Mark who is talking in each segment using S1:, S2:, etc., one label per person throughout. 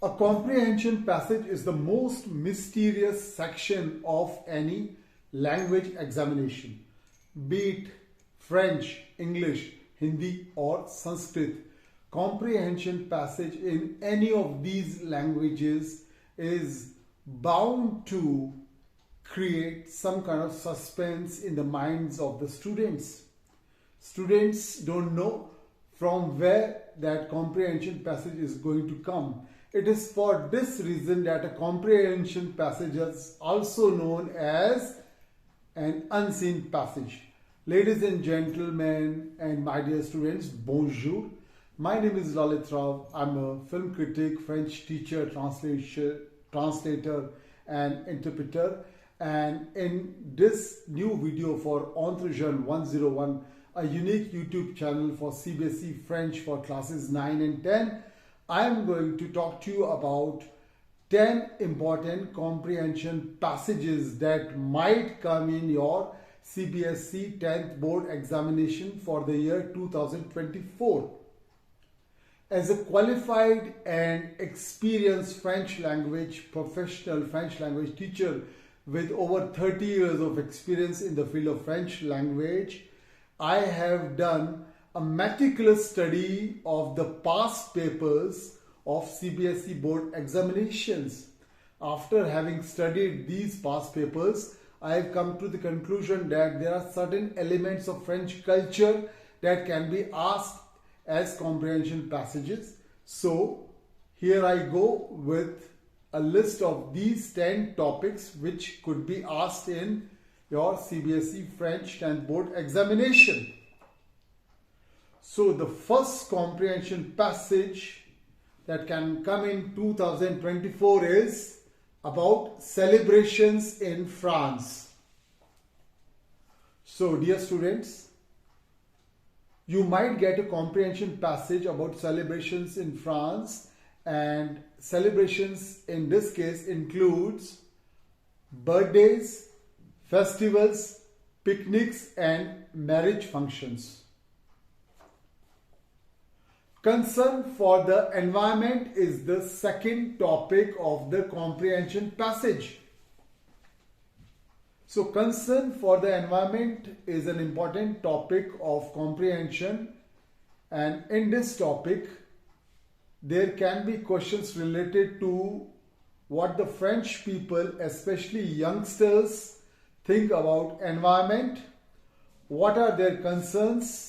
S1: A comprehension passage is the most mysterious section of any language examination, be it French, English, Hindi or Sanskrit. Comprehension passage in any of these languages is bound to create some kind of suspense in the minds of the students. Students don't know from where that comprehension passage is going to come. It is for this reason that a comprehension passage is also known as an unseen passage. Ladies and gentlemen and my dear students, bonjour. My name is Lalit Rao. I'm a film critic, French teacher, translator and interpreter. And in this new video for Entre Jeunes 101, a unique YouTube channel for CBSE French for classes 9 and 10, I am going to talk to you about 10 important comprehension passages that might come in your CBSE 10th board examination for the year 2024. As a qualified and experienced French language professional, French language teacher with over 30 years of experience in the field of French language, I have done a meticulous study of the past papers of CBSE board examinations. After having studied these past papers, I have come to the conclusion that there are certain elements of French culture that can be asked as comprehension passages. So here I go with a list of these 10 topics which could be asked in your CBSE French 10th board examination. So the first comprehension passage that can come in 2024 is about celebrations in France. So dear students, you might get a comprehension passage about celebrations in France, and celebrations in this case includes birthdays, festivals, picnics and marriage functions. Concern for the environment is the second topic of the comprehension passage. So concern for the environment is an important topic of comprehension, and in this topic there can be questions related to what the French people, especially youngsters, think about environment, what are their concerns,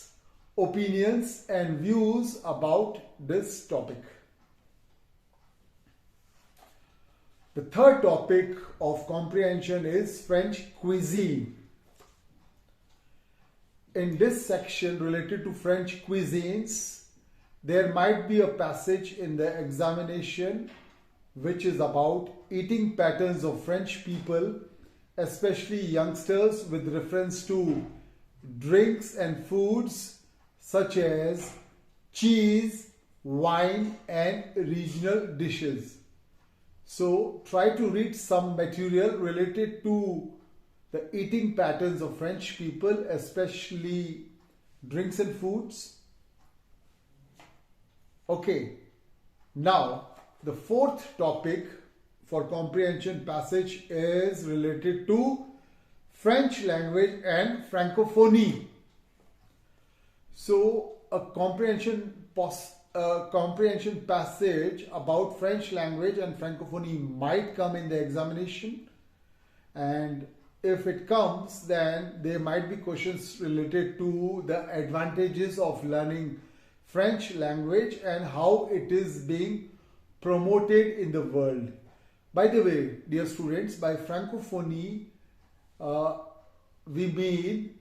S1: opinions and views about this topic. The third topic of comprehension is French cuisine. In this section related to French cuisines, there might be a passage in the examination which is about eating patterns of French people, especially youngsters, with reference to drinks and foods such as cheese, wine and regional dishes. So try to read some material related to the eating patterns of French people, especially drinks and foods. Okay, now the fourth topic for comprehension passage is related to French language and Francophonie. So a comprehension passage about French language and Francophonie might come in the examination, and if it comes, then there might be questions related to the advantages of learning French language and how it is being promoted in the world. By the way, dear students, by Francophonie we mean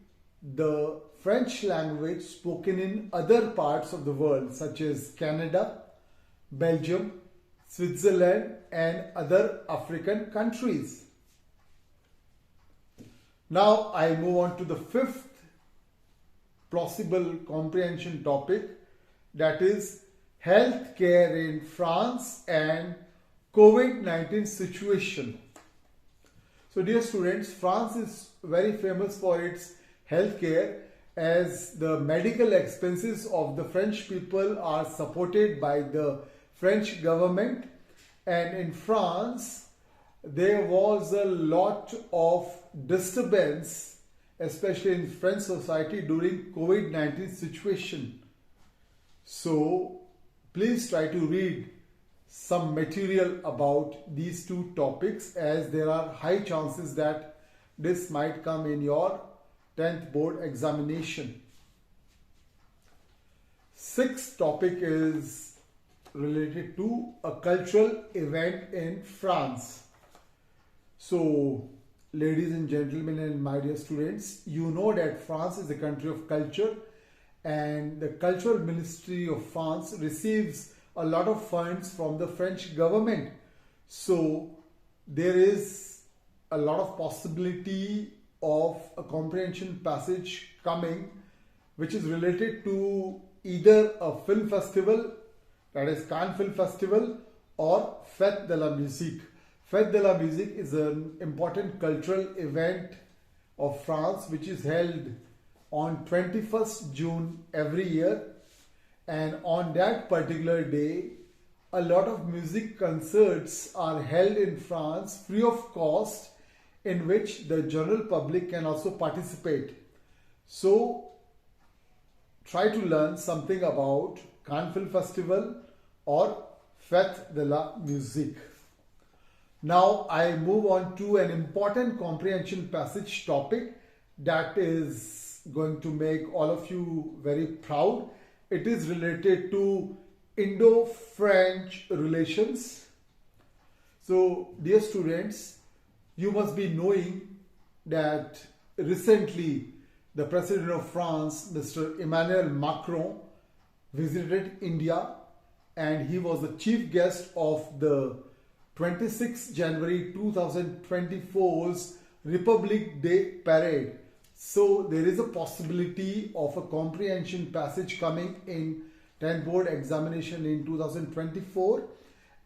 S1: the French language spoken in other parts of the world such as Canada, Belgium, Switzerland and other African countries. Now I move on to the fifth possible comprehension topic, that is healthcare in France and COVID-19 situation. So dear students, France is very famous for its healthcare, as the medical expenses of the French people are supported by the French government, And in France, there was a lot of disturbance, especially in French society during COVID-19 situation. So please try to read some material about these two topics, as there are high chances that this might come in your 10th board examination. Sixth topic is related to a cultural event in France. So, ladies and gentlemen and my dear students, you know that France is a country of culture, and the Cultural Ministry of France receives a lot of funds from the French government. So, there is a lot of possibility of a comprehension passage coming which is related to either a film festival, that is Cannes Film Festival, or Fête de la Musique. Fête de la Musique is an important cultural event of France which is held on 21st June every year, and on that particular day a lot of music concerts are held in France free of cost, in which the general public can also participate. So try to learn something about Cannes Film Festival or Fête de la Musique. Now I move on to an important comprehension passage topic that is going to make all of you very proud. It is related to Indo-French relations. So dear students, you must be knowing that recently the President of France, Mr. Emmanuel Macron, visited India, and he was the chief guest of the 26 January 2024's Republic Day parade. So there is a possibility of a comprehension passage coming in 10th board examination in 2024,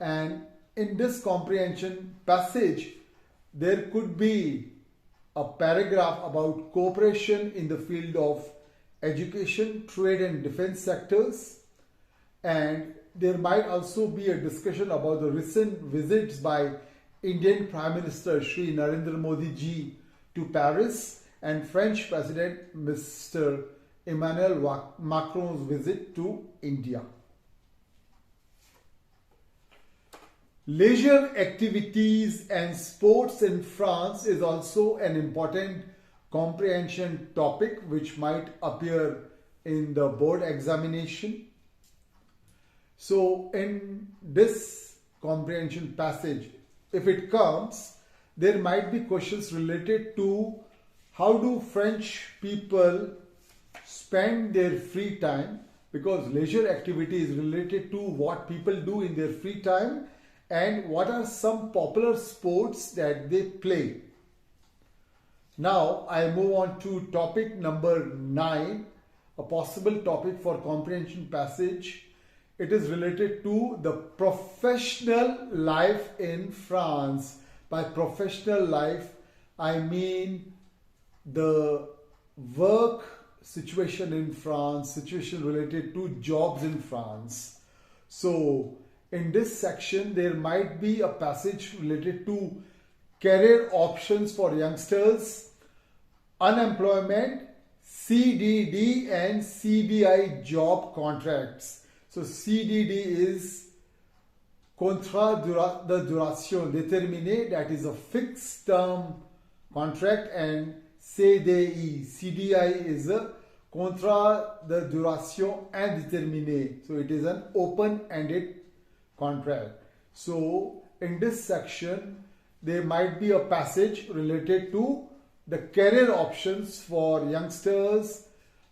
S1: and in this comprehension passage there could be a paragraph about cooperation in the field of education, trade and defense sectors, and there might also be a discussion about the recent visits by Indian Prime Minister Shri Narendra Modi ji to Paris and French President Mr. Emmanuel Macron's visit to India. Leisure activities and sports in France is also an important comprehension topic which might appear in the board examination. So in this comprehension passage, if it comes, there might be questions related to how do French people spend their free time, because leisure activity is related to what people do in their free time and what are some popular sports that they play. Now I move on to topic number 9, a possible topic for comprehension passage. It is related to the professional life in France. By professional life, I mean the work situation in France, situation related to jobs in France. So in this section, there might be a passage related to career options for youngsters, unemployment, CDD and CDI job contracts. So CDD is contrat de duration déterminée, that is a fixed term contract, and CDI is a contrat de duration indéterminée. So it is an open-ended contract. So in this section, there might be a passage related to the career options for youngsters,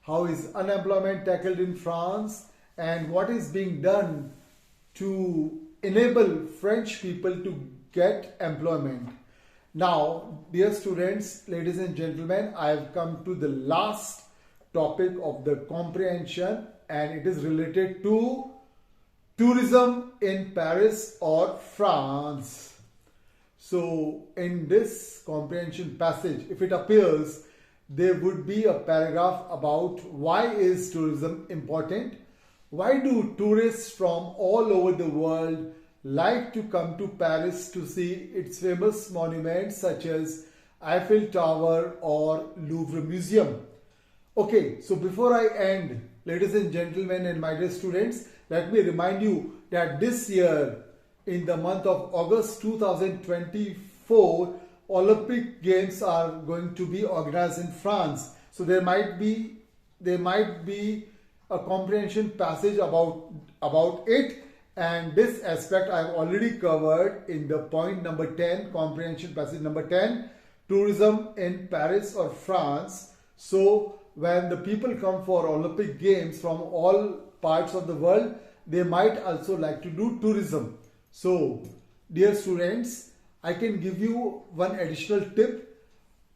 S1: how is unemployment tackled in France, and what is being done to enable French people to get employment. Now, dear students, ladies and gentlemen, I have come to the last topic of the comprehension, and it is related to tourism in Paris or France. So, in this comprehension passage, if it appears, there would be a paragraph about why is tourism important. Why do tourists from all over the world like to come to Paris to see its famous monuments such as Eiffel Tower or Louvre Museum. Okay, so before I end, ladies and gentlemen and my dear students, let me remind you that this year in the month of August 2024, Olympic Games are going to be organized in France. So there might be a comprehension passage about it, and this aspect I have already covered in the point number 10, comprehension passage number 10, tourism in Paris or France. So when the people come for Olympic Games from all parts of the world, they might also like to do tourism. So dear students, I can give you one additional tip.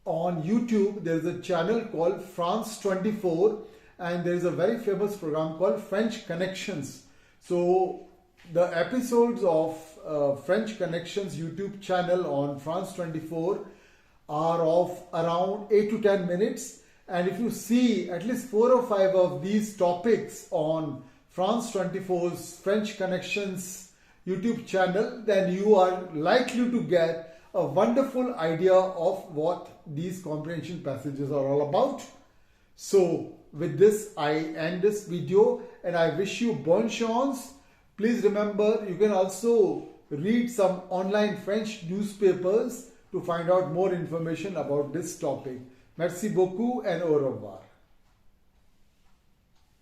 S1: On YouTube, there is a channel called France 24, and there is a very famous program called French Connections. So the episodes of French Connections YouTube channel on France 24 are of around 8 to 10 minutes. And if you see at least 4 or 5 of these topics on France 24's French Connections YouTube channel, then you are likely to get a wonderful idea of what these comprehension passages are all about. So with this, I end this video and I wish you bonne chance. Please remember, you can also read some online French newspapers to find out more information about this topic. Merci beaucoup and au revoir.